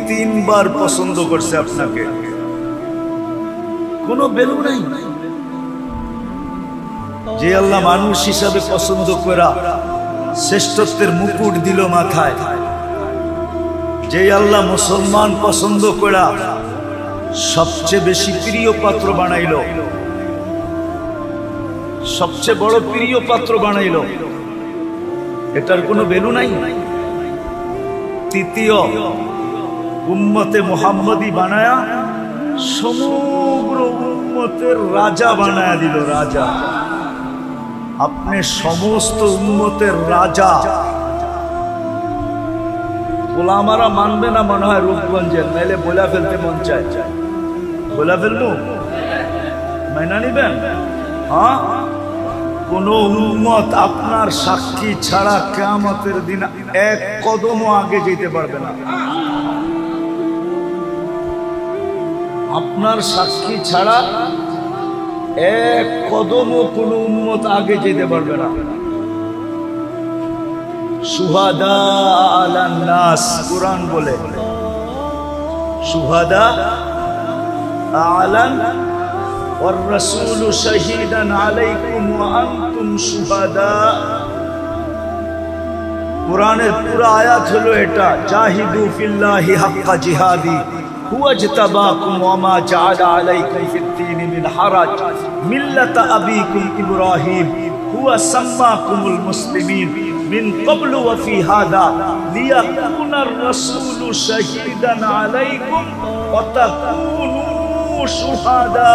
তিনবার পছন্দ করছে আপনাকে। কোনো ভ্যালু নাই। যে আল্লাহ মানুষ হিসাবে পছন্দ করা শ্রেষ্ঠত্বের মুকুট দিল মাথায়, যে আল্লাহ মুসলমান পছন্দ করা সবচেয়ে বেশি প্রিয় পাত্র বানাইল, সবচেয়ে বড় প্রিয় পাত্র বানাইল, এটার কোনো ভ্যালু নাই। তৃতীয় উম্মতে মুহাম্মদি বানায়া সমগ্র উম্মতের রাজা বানায়া দিল। রাজা, আপনি সমস্ত উম্মতের রাজা। গোলামারা মানবে না মনে হয় রূপগঞ্জের, নাইলে বলা ফেলতে মন চায়। বলা ফেলবো, মাইনা নিবেন? হ্যাঁ, কোন উম্মত আপনার সাক্ষী ছাড়া কিয়ামতের দিন এক কদমও আগে যেতে পারবে না। আপনার সাক্ষী ছাড়া এক কদমও কোন উম্মত আগে যেতে পারবে না। শুহাদা আলান নাস, কুরআন বলে শুহাদা আলান ওয়ার রাসূলু শাহীদান আলাইকুম ওয়া আনতুম শুহাদা। কুরআনের পুরো আয়াত হলো এটা, জাহিদু ফিল্লাহি হাক্কা জিহাদি হুয়া ইজতাবাকুম ওয়া মা জাআলা আলাইকুম ফিদ-দীনি মিন হারাজ মিল্লাতা আবিকুম ইব্রাহিম হুয়া সাম্মাকুমুল মুসলিমিন মিন ক্বাবলু ওয়া ফি হাদা লিয়াকুনার রাসূলু শাহীদান আলাইকুম ওয়া তাকুনু শুহাদা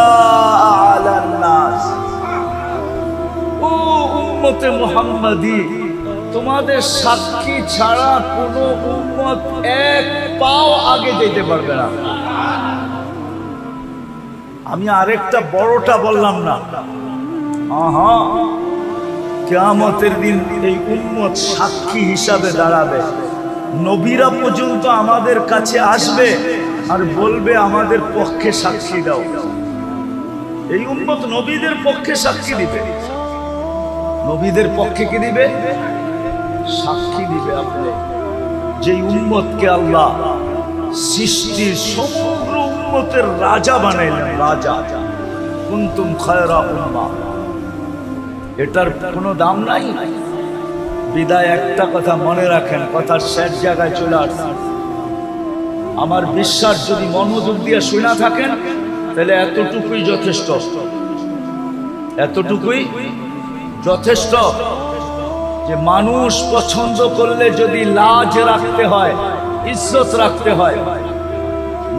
আলান নাস। ও উম্মতে মুহাম্মাদি, তোমাদের সাক্ষী ছাড়া কোন উম্মত এক পাও আগে যেতে পারবে না। আমি আরেকটা বড়টা বললাম না? কিয়ামতের দিন এই উম্মত সাক্ষী হিসাবে দাঁড়াবে। নবীরা পর্যন্ত আমাদের কাছে আসবে আর বলবে আমাদের পক্ষে সাক্ষী দাও। এই উম্মত নবীদের পক্ষে সাক্ষী দিবে। নবীদের পক্ষে কি দিবে? সাক্ষী দিবে। আপনি যেই উম্মতকে আল্লাহ সৃষ্টির সমগ্র উম্মতের রাজা বানাইলেন, রাজা, কুনতুম খায়রা উম্মাহ, এটার কোনো দাম নাই। বিদায় একটা কথা মনে রাখেন, কথার শেষ জায়গায় চলে আসছে। আমার বিশ্বাস যদি মনোযোগ দিয়ে শুনে থাকেন তাহলে এতটুকুই যথেষ্ট, এতটুকুই যথেষ্ট যে মানুষ পছন্দ করলে যদি লাজ রাখতে হয়, ইজ্জত রাখতে হয়,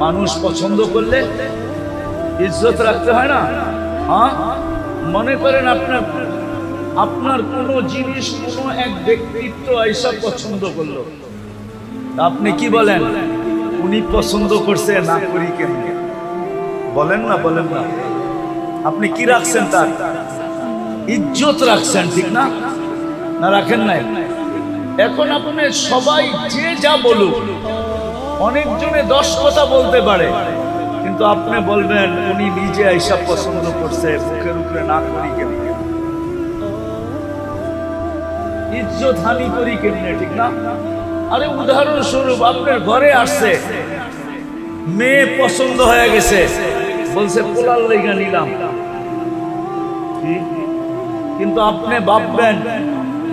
মানুষ পছন্দ করলে ইজ্জত রাখতে হয় না? হ্যাঁ, মনে করেন আপনার কোনো জিনিস, কোনো এক ব্যক্তিত্ব এইসব পছন্দ করলো, আপনি কি বলেন? উনি পছন্দ করছে, না করি কেমনে? বলেন না? বলেন না? আপনি কি রাখছেন? তার ইজ্জত রাখছেন, ঠিক না? না রাখেন নাই? এখন আপনি সবাই যে যা বলুক, অনেকজনে 10 কথা বলতে পারে, কিন্তু আপনি বলবেন উনি নিজে এইসব পছন্দ করছে, মুখের উপরে না করি কেমনে? ইজ্জত হানি করি কেমনে, ঠিক না? আরে উদাহরণস্বরূপ আপনার ঘরে আসছে, মেয়ে পছন্দ হয়ে গেছে, বলছে পোলার লেগা নিলাম, কিন্তু আপনি ভাববেন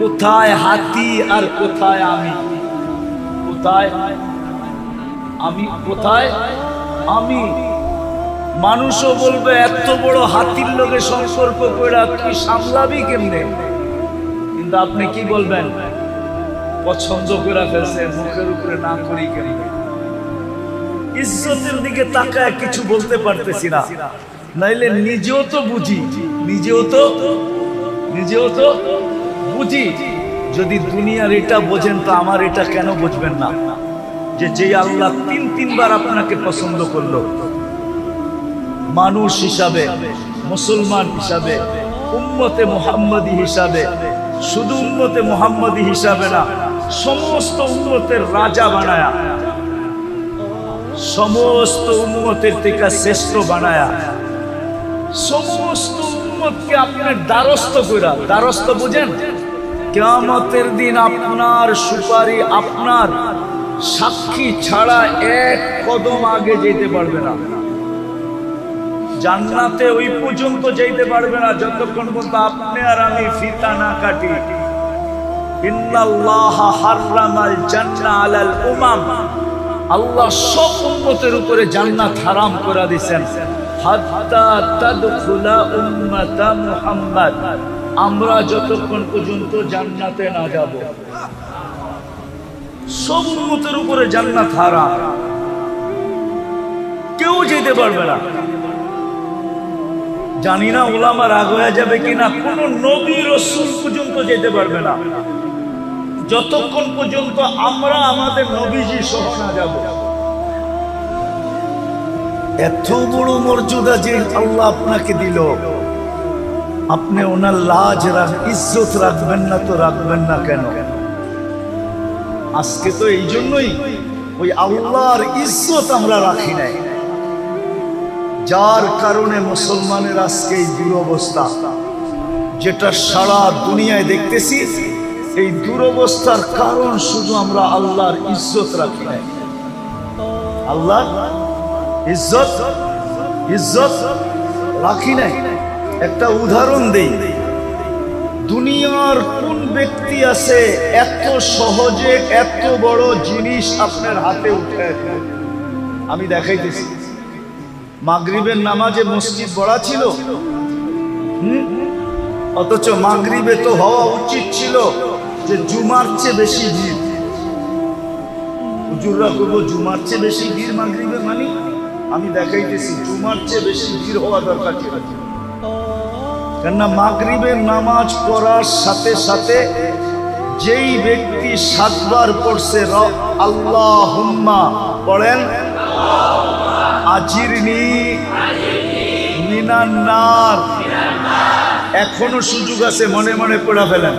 কোথায় হাতি আর কোথায় আমি? কোথায় আমি? কোথায় আমি? মানুষও বলবে এত বড় হাতির লোকে সম্পর্ক করে কি সামলাবি কেমনে? কিন্তু আপনি কি বলবেন? পছন্দ করে ফেলছে, মুখের উপরে না করি কেমনে? ইজ্জতের দিকে তাকায় কিছু বলতে পারতেছি না, নাইলে নিজেও তো বুঝি, নিজেও তো বুঝি। যদি দুনিয়ার এটা বোঝেন তো আমার এটা কেন বুঝবেন না? যে আল্লাহ তিনবার আপনাকে পছন্দ করলো, মানুষ হিসাবে, মুসলমান হিসাবে, উম্মতে মুহাম্মদী হিসাবে, শুধু উম্মতে মুহাম্মদী হিসাবে না, সমস্ত উম্মতের রাজা বানায়া, সমস্ত উম্মতের থেকে শ্রেষ্ঠ বানায়া, সমস্ত উম্মতকে আপনার দ্বারস্থ কইরা, দ্বারস্থ বুঝেন? কিয়ামতের দিন আপনার সুপারি, আপনার সাক্ষী ছাড়া এক কদম আগে যেতে পারবে না। জান্নাতে ওই পর্যন্ত যেতে পারবে না যতক্ষণ পর্যন্ত আপনি আর আমি ফিতা না কাটি। ইন্নাল্লাহা হারামাল জান্নাহ আলাল উমাম, আল্লাহ সব উম্মতের উপরে জান্নাত হারাম করে দিয়েছেন। হাত্তা তাদখুলা উম্মাতা মুহাম্মদ, আমরা যতক্ষণ পর্যন্ত জান্নাতে না যাব, সব উম্মতের উপরে জান্নাত হারাম, কেউ যেতে পারবে না। জানি না উলামা রাগ হয়ে যাবে কিনা, কোন নবী রাসূল পর্যন্ত যেতে পারবে না যতক্ষণ পর্যন্ত আমরা আমাদের নবীজি সহ না যাব। এত বড় মর্যাদা যে আল্লাহ আপনাকে দিল, আপনি ওনার লাজ ইজ্জত রাখবেন না তো রাখবেন না কেন? আজকে তো এই জন্যই ওই আল্লাহর ইজ্জত আমরা রাখি নাই, যার কারণে মুসলমানের আজকে এই দুরবস্থা, যেটা সারা দুনিয়ায় দেখতেছি। এই দুরবস্থার কারণ শুধু আমরা আল্লাহর ইজ্জত রাখি নাই। আল্লাহ ইজ্জত ইজ্জত রাখি নাই। একটা উদাহরণ দেই, দুনিয়ার কোন ব্যক্তি আছে এত সহজে এত বড় জিনিস আপনার হাতে উঠে? আমি দেখাইতেছি, মাগরিবের নামাজে মসজিদ ভরা ছিল, অথচ মাগরিবে তো হওয়া উচিত ছিল যে জুমার চেয়ে বেশি ভিড়। হুজুররা করবো জুমার চেয়ে বেশি ভিড় মাগরিবে, মানে আমি দেখাইতেছি জুমার চেয়ে বেশি ভিড় হওয়া দরকার ছিল। কেননা মাগরিবের নামাজ পড়ার সাথে সাথে যেই ব্যক্তি 7 বার পড়ছে আল্লাহুম্মা পড়েন, আজিরনি মিনান নার, এখনো সুযোগ আছে, মনে মনে পড়া ফেলেন।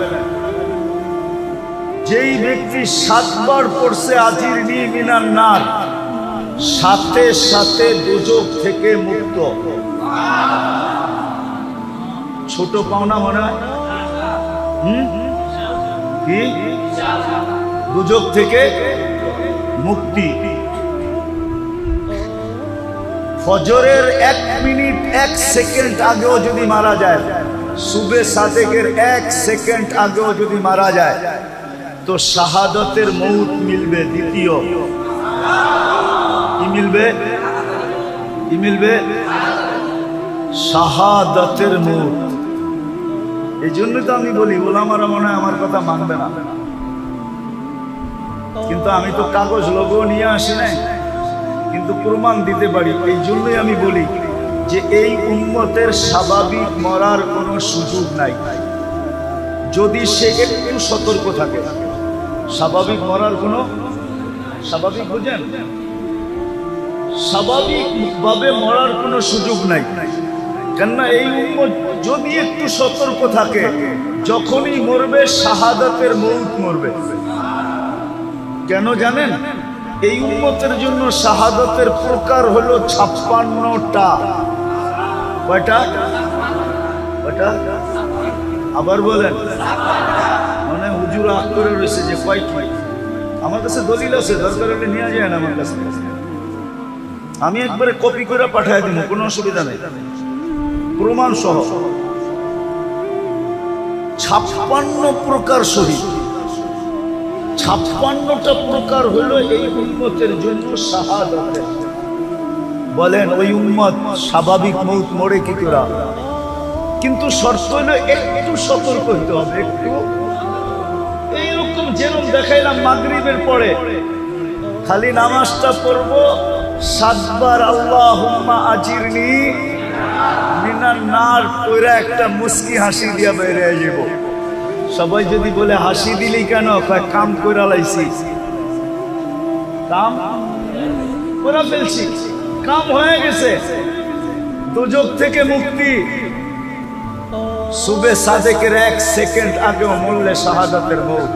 যেই ব্যক্তি 7 বার পড়ছে আজিরনি মিনান নার, সাথে সাথে দোজখ থেকে মুক্ত। ছোট পাওনা মনে হয়? কি? দোজখ থেকে মুক্তি। ফজরের 1 মিনিট 1 সেকেন্ড আগেও যদি মারা যায়, সুবে সাদেকের 1 সেকেন্ড আগেও যদি মারা যায়, তো শাহাদতের মৌত মিলবে। দ্বিতীয় কি মিলবে? কি মিলবে? শাহাদতের মৌত। এই জন্য তো আমি বলি ওলামারা মনে হয় আমার কথা মানবে না, কিন্তু আমি তো কাগজ লোগো নিয়ে আসি নাই, কিন্তু প্রমাণ দিতে পারি। এই জন্যই আমি বলি যে এই উম্মতের স্বাভাবিক মরার কোনো সুযোগ নাই, যদি সে একটু সতর্ক থাকে। স্বাভাবিক মরার কোনো, স্বাভাবিক বুঝেন, স্বাভাবিক ভাবে মরার কোনো সুযোগ নাই। কেননা এই উম্মত যদি একটু সতর্ক থাকে, যখনই মরবে শাহাদাতের মৌত মরবে। কেন জানেন? এই উম্মতের জন্য শাহাদাতের প্রকার হলো 56টা। কয়টা? কয়টা? আবার বলেন। মানে হুজুর আগ করে রয়েছে যে কয়টি। আমার কাছে দলিল আছে, দরকার হলে নিয়ে যায় না আমার কাছে, আমি একবারে কপি করে পাঠিয়ে দিব, কোনো অসুবিধা নেই, প্রমাণ সহ। 56 প্রকার শহীদ, 56টা প্রকার হলো এই উম্মতের জন্য শাহাদাতের। বলেন ওই উম্মত স্বাভাবিক মৌত মরে কি করে? কিন্তু শর্ত হলো একটু সতর্ক হতে হবে। একটু এইরকম যেরকম দেখাইলাম, মাগরিবের পরে খালি নামাজটা পড়বো, 7 বার আল্লাহুম্মা আজিরনি মিনান নার কইরা একটা মুস্কি হাসি দিয়া বের হয়ে যাব। সবাই যদি বলে হাসি দিলি কেন? কাম কইরা লাইছি, কাম করে ফেলছি, কাম হয়ে গেছে। দুজক থেকে মুক্তি সুবে সাদেকের 1 সেকেন্ড আগেও মরলে শাহাদাতের মৌত।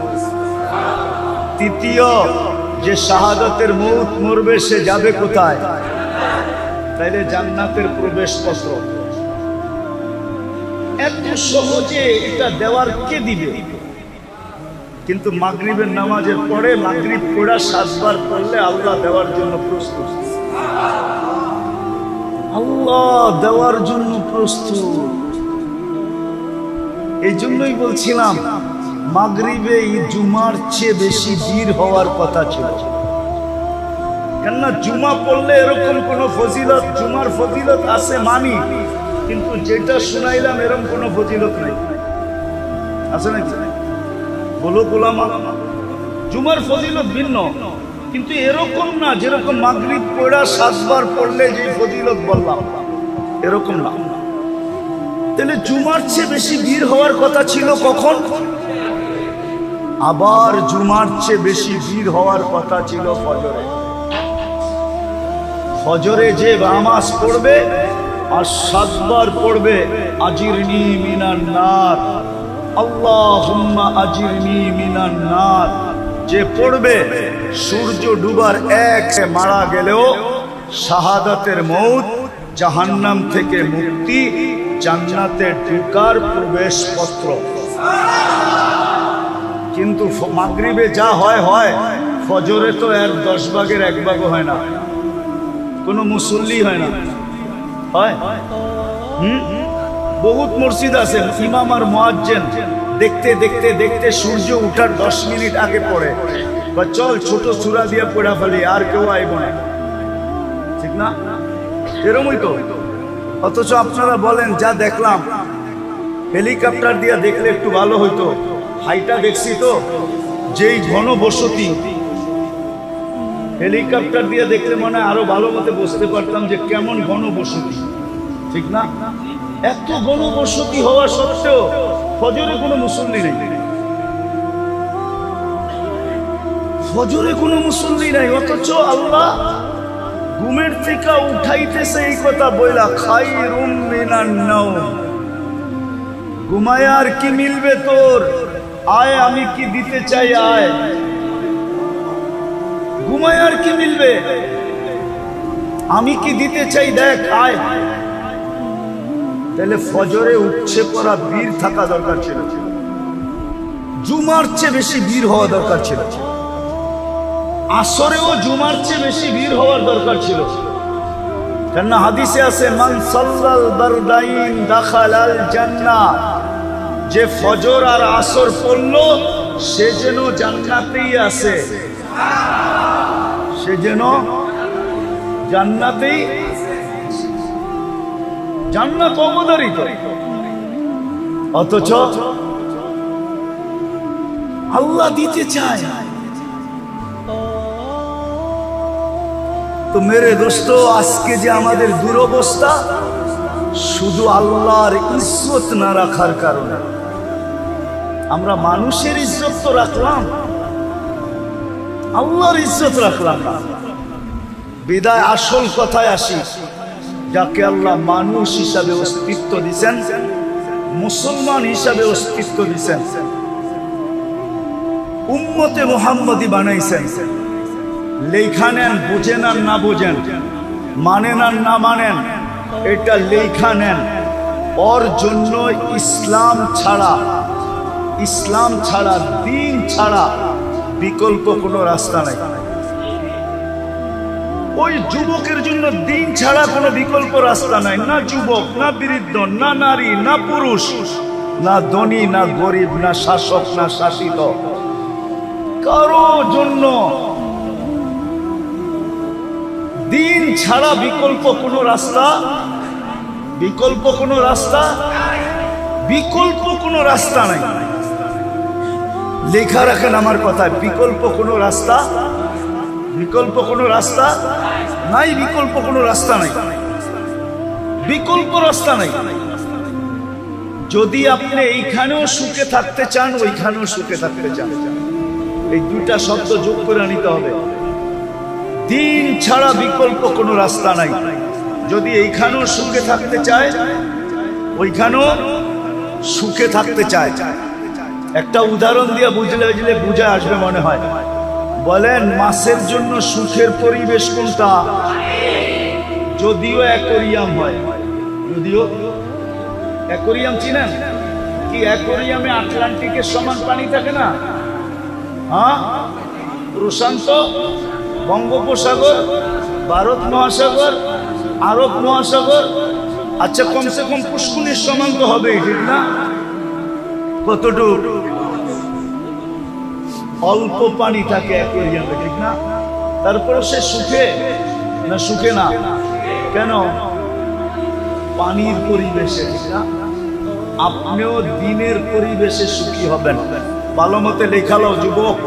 তৃতীয়, যে শাহাদাতের মৌত মরবে সে যাবে কোথায়? তাইলে জান্নাতের প্রবেশপত্র। এত সহজে এটা দেওয়ার কে দিবে? কিন্তু মাগরিবের নামাজের পরে মাগরিব পড়া 7 বার পড়লে আল্লাহ দেওয়ার জন্য প্রস্তুত। আল্লাহ দেওয়ার জন্য প্রস্তুত। এই জন্যই বলছিলাম মাগরিবে জুমার চেয়ে বেশি ভিড় হওয়ার কথা ছিল। কেননা জুমা পড়লে এরকম কোন ফজিলত, জুমার ফজিলত আছে মানি, কিন্তু যেটা শুনাইলাম এরকম কোন ফজিলত নাই। আছে নাকি? বলো গোলামা, জুমার ফজিলত ভিন্ন, কিন্তু এরকম না যেরকম মাগরিব পড়া 7 বার পড়লে যে ফজিলত বললাম, এরকম না। তাহলে জুমার চেয়ে বেশি ভিড় হওয়ার কথা ছিল কখন? আবার জুমার চেয়ে বেশি ভিড় হওয়ার কথা ছিল ফজরে। ফজরে যে নামাজ পড়বে আর 7 বার পড়বে আজিরনি মিনান নার, আল্লাহুম্মা আজিরনি মিনান নার, যে পড়বে সূর্য ডুবার 1 মারা গেলেও শাহাদাতের মৌত, জাহান্নাম থেকে মুক্তি, জান্নাতে ঢোকার প্রবেশপত্র। কিন্তু মাগরিবে যা হয় হয়, ফজরে তো এর 10 ভাগের 1 ভাগও হয় না, কোনো মুসল্লি হয় না। হয় বহুত মসজিদ আছে ইমাম আর মুয়াজ্জিন দেখতে দেখতে দেখতে সূর্য উঠার 10 মিনিট আগে পড়ে, বা চল ছোট সূরা দিয়ে পড়া ফেলি, আর কেউ আইব না, ঠিক না? এরকমই তো। অথচ আপনারা বলেন যা দেখলাম, হেলিকপ্টার দিয়ে দেখলে একটু ভালো হইতো, হাইটা দেখছি তো, যেই ঘনবসতি, হেলিকপ্টার দিয়ে দেখলে মনে হয় আরো ভালো মতো বুঝতে পারতাম যে কেমন ঘনবসতি, ঠিক না? এত ঘনবসতি হওয়া সত্ত্বেও ফজরে কোনো মুসল্লি নেই, ফজরে কোনো মুসল্লি নাই। অথচ আল্লাহ ঘুমের থেকে উঠাইতেছে এই কথা বইলা, খায়রুম মিনান নাওম, ঘুমায় আর কি মিলবে তোর, আয় আমি কি দিতে চাই, আয়। ঘুমায় আর কি মিলবে, আমি কি দিতে চাই, দেখ আয়। তাহলে ফজরে উঠছে পড়া বীর থাকা দরকার ছিল, জুমার চেয়ে বেশি বীর হওয়া দরকার ছিল। আসরেও জুমার চেয়ে বেশি ভিড় হওয়ার দরকার ছিল। কেননা হাদিসে আছে মান সাল্লাল বারদাইন দাখালাল জান্নাহ, যে ফজর আর আসর পড়লো সে যেন জান্নাতেই আছে, সে যেন জান্নাতেই, জান্নাত অবধারিত। অথচ আল্লাহ দিতে চায়। তো মেরে দোস্ত, আজকে যে আমাদের দুরবস্থা, শুধু আল্লাহর ইজ্জত না রাখার কারণে। আমরা মানুষের ইজ্জত তো রাখলাম, আল্লাহর ইজ্জত রাখলাম না। বিদায় আসল কথায় আসি, যাকে আল্লাহ মানুষ হিসাবে অস্তিত্ব দিয়েছেন, মুসলমান হিসাবে অস্তিত্ব দিয়েছেন, উম্মতে মুহাম্মদী বানাইছেন, লেখা নেন, বোঝেন আর না বোঝেন, মানেন আর না মানেন, এটা লেখা নেন। ওর জন্য ইসলাম ছাড়া, ইসলাম ছাড়া, দিন ছাড়া বিকল্প কোনো রাস্তা নাই। ওই যুবকের জন্য দিন ছাড়া কোনো বিকল্প রাস্তা নাই। না যুবক, না বৃদ্ধ, না নারী, না পুরুষ, না ধনী, না গরিব, না শাসক, না শাসিত, কারো জন্য দিন ছাড়া বিকল্প কোনো রাস্তা, বিকল্প কোনো রাস্তা, বিকল্প কোনো রাস্তা নাই। লেখা রাখেন আমার কথায়, বিকল্প কোনো রাস্তা, বিকল্প কোনো রাস্তা নাই, বিকল্প কোনো রাস্তা নাই, বিকল্প রাস্তা নাই। যদি আপনি এইখানেও সুখে থাকতে চান, ওইখানেও সুখে থাকতে চান, এই দুটা শব্দ যোগ করে নিতে হবে। দিন ছাড়া বিকল্প কোনো রাস্তা নাই। যদি এইখানেও সুখে থাকতে চায়, ওইখানেও সুখে থাকতে চায়। একটা উদাহরণ দিয়ে বুঝলে বুঝে আসবে মনে হয়। বলেন মাছের জন্য সুখের পরিবেশ কোনটা? যদিও অ্যাকোরিয়াম হয়, যদিও অ্যাকোরিয়াম চিনেন কি? অ্যাকোরিয়ামে আটলান্টিকের সমান পানি থাকে না? হ্যাঁ, প্রশান্ত, বঙ্গোপসাগর, ভারত মহাসাগর, আরব মহাসাগর, আচ্ছা কমসে কম পুষ্কুনির সমান তো হবে, ঠিক না? কতটুকু অল্প পানি থাকে অ্যাকোরিয়ামে, ঠিক না? তারপরে সে সুখে না? সুখে না কেন? পানির পরিবেশে, ঠিক না? আপনিও দিনের পরিবেশে সুখী হবেন। ভালো মতে লেখালো যুবক,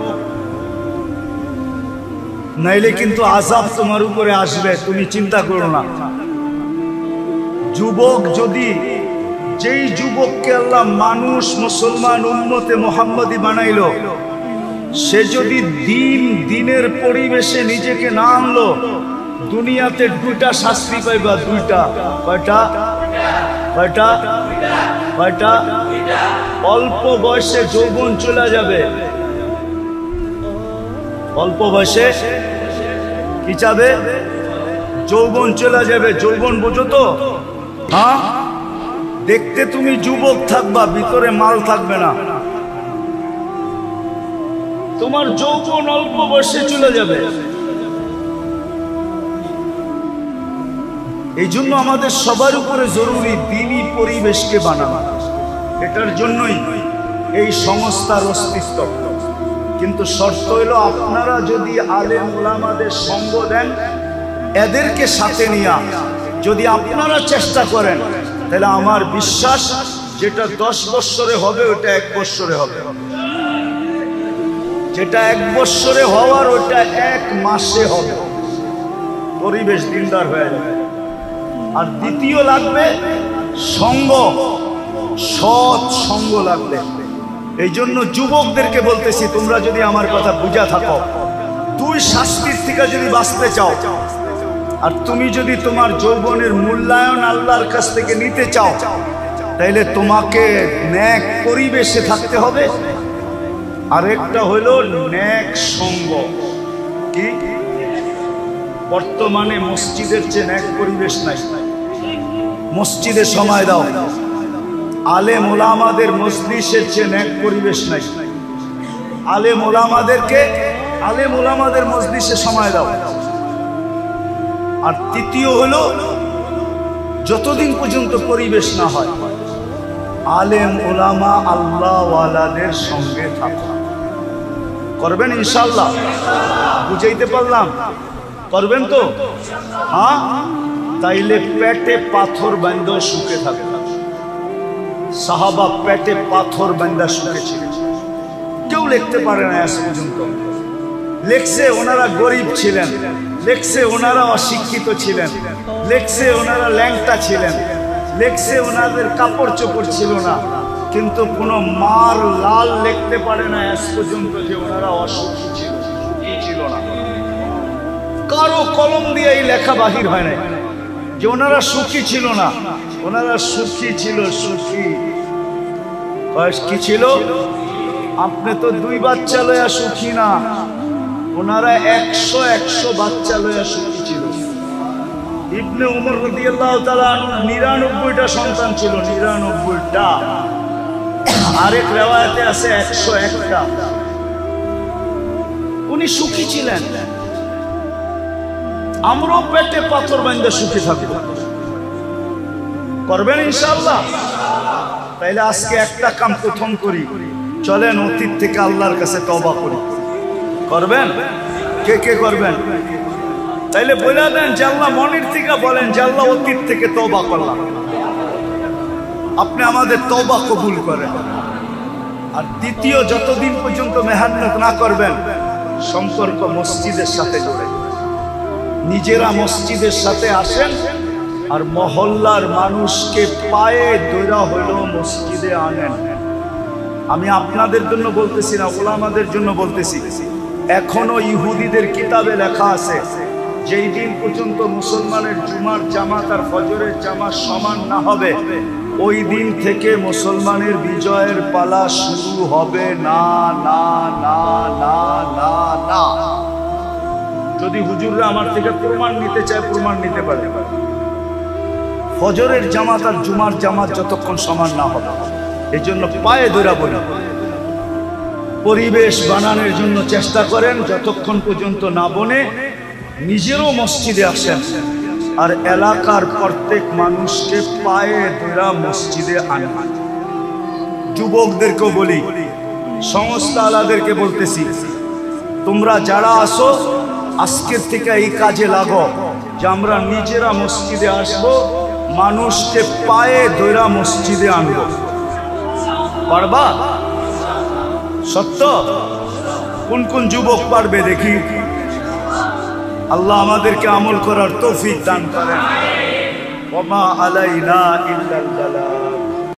নাইলে কিন্তু আযাব তোমার উপরে আসবে, তুমি চিন্তা করো না। যুবক যদি, যেই যুবককে আল্লাহ মানুষ মুসলমান উম্মতে মুহাম্মদী বানাইলো, সে যদি দিনের পরিবেশে নিজেকে না আনলো, দুনিয়াতে দুইটা শাস্তি পাইবা। দুইটা। কয়টা? কয়টা? কয়টা? অল্প বয়সে যৌবন চলে যাবে। অল্প বয়সে কি যাবে? যৌবন চলে যাবে। যৌবন বোঝো তো? হ্যাঁ, দেখতে তুমি যুবক থাকবা, ভিতরে মাল থাকবে না। তোমার যৌবন অল্প বয়সে চলে যাবে। এই জন্য আমাদের সবার উপরে জরুরি দ্বীনি পরিবেশকে বানানো। এটার জন্যই এই সংস্থার অস্তিত্ব। কিন্তু শর্ত হইল আপনারা যদি আলেম ওলামাদের সঙ্গ দেন, এদেরকে সাথে নিয়ে যদি আপনারা চেষ্টা করেন, তাহলে আমার বিশ্বাস যেটা 10 বৎসরে হবে ওটা 1 বৎসরে হবে, যেটা 1 বৎসরে হওয়ার ওটা 1 মাসে হবে। পরিবেশ দিনদার হয়ে যাবে। আর দ্বিতীয় লাগবে সঙ্গ, সৎ সঙ্গ লাগবে। এই জন্য যুবকদেরকে বলতেছি, তোমরা যদি আমার কথা বুঝা থাকো, তুই শাস্তির থেকে যদি বাঁচতে চাও, আর তুমি যদি তোমার যৌবনের মূল্যায়ন আল্লাহর কাছ থেকে নিতে চাও, তাইলে তোমাকে নেক পরিবেশে থাকতে হবে। আরেকটা হলো নেক সঙ্গ। কি? বর্তমানে মসজিদের চেয়ে নেক পরিবেশ নাই। মসজিদে সময় দাও। আলেম ওলামাদের মজলিসের চেয়ে নেক পরিবেশ নাই। আলেম ওলামাদের মজলিসে সময় দাও। আর তৃতীয় হলো, যতদিন পর্যন্ত পরিবেশ না হয়, আলেম ওলামা আল্লাহওয়ালাদের সঙ্গে থাকা। করবেন ইনশাআল্লাহ? বুঝাইতে পারলাম? করবেন তো? হ্যাঁ, তাইলে পেটে পাথর বান্ধা সুখে থাকে। সাহাবা পেটে পাথর বান্ধা সুখে ছিল। কেউ লিখতে পারে না আজ পর্যন্ত। লেখছে ওনারা গরিব ছিলেন, লেখছে ওনারা অশিক্ষিত ছিলেন, লেখছে ওনারা ল্যাংটা ছিলেন, লেখছে ওনাদের কাপড় চোপড় ছিল না, কিন্তু কোনো মার লাল লিখতে পারে না আজ পর্যন্ত যে ওনারা অসুখী ছিল, সুখী ছিল না। কারো কলম দিয়ে এই লেখা বাহির হয় না যে ওনারা সুখী ছিল না। ওনারা সুখী ছিল। সুখী কি ছিল? আপনি তো 2 বাচ্চা লয়া সুখী না, ওনারা 100 বাচ্চা লয়া সুখী ছিল। ইবনে উমর রাদিয়াল্লাহু তাআলা 99টা সন্তান ছিল, 99টা। আরেক রিওয়ায়াতে আছে 101টা। উনি সুখী ছিলেন। আমরাও পেটে পাথর বান্ধা সুখী থাকবো। করবেন ইনশাআল্লাহ? তাইলে আজকে একটা কাম প্রথম করি, চলেন অতীত থেকে আল্লাহর কাছে তওবা করি। করবেন? কে কে করবেন? তাইলে বলে দেন যে আল্লাহ, মনের থেকে বলেন যে আল্লাহ, অতীত থেকে তওবা করলাম, আপনি আমাদের তওবা কবুল করেন। আর দ্বিতীয়, যতদিন পর্যন্ত মেহনত না করবেন, সম্পর্ক মসজিদের সাথে জোড়ে। নিজেরা মসজিদের সাথে আসেন, আর মহল্লার মানুষকে পায়ে দৌড়া হলেও মসজিদে আনেন। আমি আপনাদের জন্য বলতেছি না, ওলামাদের জন্য বলতেছি। এখনো ইহুদিদের কিতাবে লেখা আছে, যেই দিন পর্যন্ত মুসলমানের জুমার জামাত আর ফজরের জামাত সমান না হবে, ওই দিন থেকে মুসলমানের বিজয়ের পালা শুরু হবে না না না না না না। যদি হুজুররা আমার থেকে প্রমাণ নিতে চায়, প্রমাণ নিতে পারে। ফজরের জামাত আর জুমার জামাত যতক্ষণ সমান না হবে, এই জন্য পায়ে ধরা বলি, পরিবেশ বানানোর জন্য চেষ্টা করেন। যতক্ষণ পর্যন্ত না বনে, নিজেরও মসজিদে আসেন আর এলাকার প্রত্যেক মানুষকে পায়ে ধরা মসজিদে আনেন। যুবকদেরকেও বলি, সংস্থা আলাদেরকে বলতেছি, তোমরা যারা আসো আজকের থেকে এই কাজে লাগো যে আমরা নিজেরা মসজিদে আসবো, মানুষকে পায়ে ধরা মসজিদে আনবো। পারবা? সত্য? কোন কোন যুবক পারবে দেখি? আল্লাহ আমাদেরকে আমল করার তৌফিক দান করেন। ওয়া মা আলাইনা ইল্লাল বালাগ।